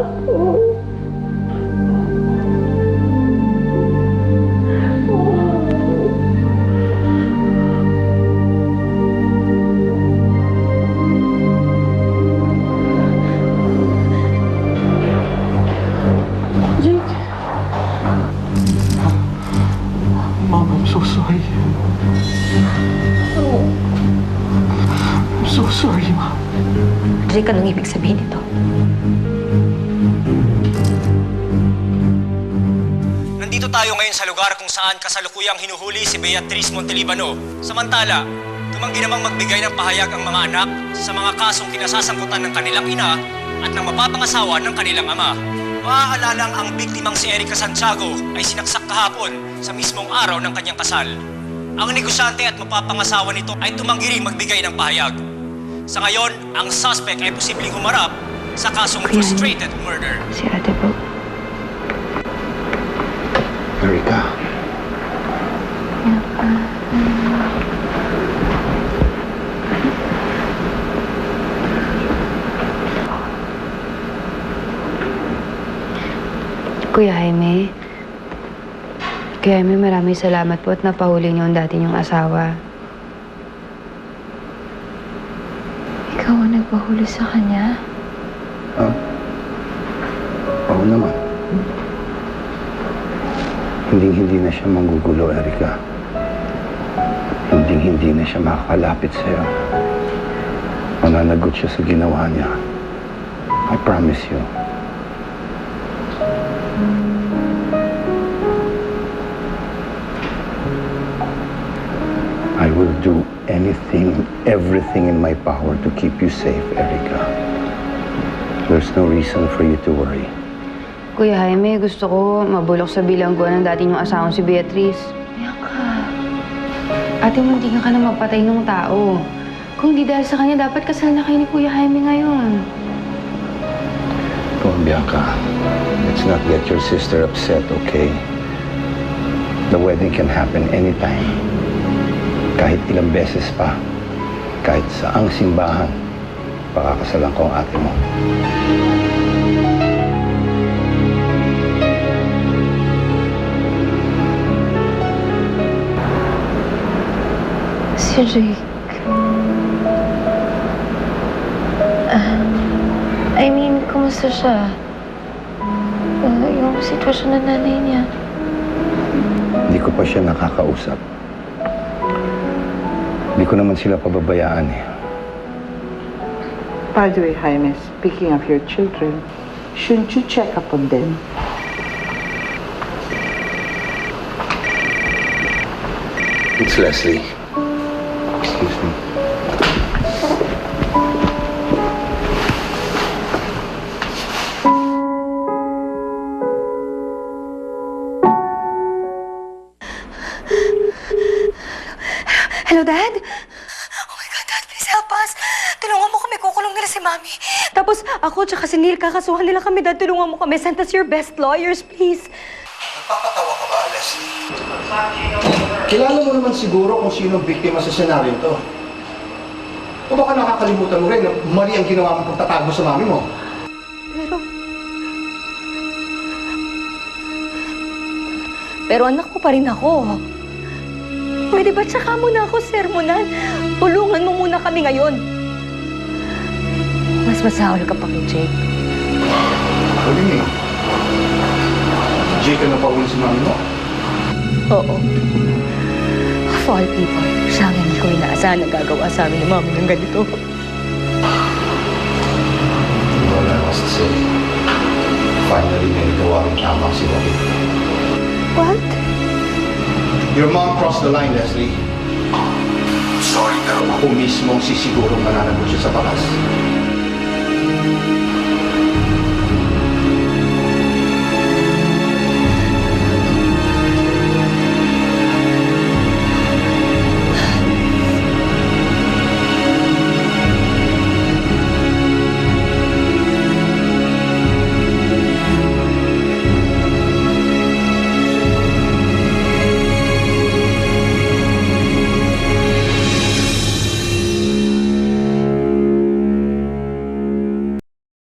Jake. Mom, I'm so sorry. I'm so sorry, Mom. Jake, anong ibig sabihin nito? Nandito tayo ngayon sa lugar kung saan kasalukuyang hinuhuli si Beatriz Montelibano. Samantala, tumanggi namang magbigay ng pahayag ang mga anak sa mga kasong kinasasangkutan ng kanilang ina at ng mapapangasawa ng kanilang ama. Maaalalang ang biktimang si Erica Santiago ay sinaksak kahapon sa mismong araw ng kanyang kasal. Ang negosyante at mapapangasawa nito ay tumanggi ring magbigay ng pahayag. Sa ngayon, ang suspect ay posibleng humarap sa kasong frustrated murder. Si ate po. Erica. Kuya Jaime. Kuya Jaime, maraming salamat po at napahuli niyo ang dati niyong asawa. Ikaw ang nagpahuli sa kanya? Oo naman. Hindi na siya manggugulo, Erica. Hindi na siya makakalapit sa'yo. Mananagot siya sa ginawa niya. I promise you. I will do anything, everything in my power to keep you safe, Erica. There's no reason for you to worry. Kuya Jaime, gusto ko mabulok sa bilangguan ng dati niyong asawang si Beatriz. Bianca. Ate, muntikan ka na mapatay ng tao. Kung di dahil sa kanya, dapat kasal na kayo ni Kuya Jaime ngayon. Come on, Bianca. Let's not get your sister upset, okay? The wedding can happen anytime. Kahit ilang beses pa. Kahit saang simbahan, pakakasalan ko ang ate mo. Si Jake. I mean, kumusta siya? Yung sitwasyon ng nanay niya. Hindi ko pa siya nakakausap. Hindi ko naman sila pababayaan eh. By the way, Jaime, speaking of your children, shouldn't you check up on them? It's Leslie. Excuse me. Hello, Dad? Oh my God, Dad, please help us. Tulungan mo kami, kukulong nila si Mami. Tapos ako tsaka si Neil, kakasuhan nila kami, Dad. Tulungan mo kami. Send us your best lawyers, please. Nagpapatawa ka ba, Leslie? Kilala mo naman siguro kung sino ang biktima sa senaryo to. O baka nakakalimutan mo rin na mali ang ginawa mong pagtatago sa mami mo. Pero anak ko pa rin ako. Pwede ba tsaka mo na ako sermonan? Tulungan mo muna kami ngayon. Mas masahol ka pa kay Jake. Huli niya. Jake ang napahuli sa mami mo. Oo. Of all people, siya ang hindi ko inaasahan na gagawa sa amin ng mami ng ganito. All I must say, finally may nagawa rin tama si Wally. What? Your mom crossed the line, Leslie. Sorry, pero Ako mismo ang sisigurong mananagot siya sa bakas.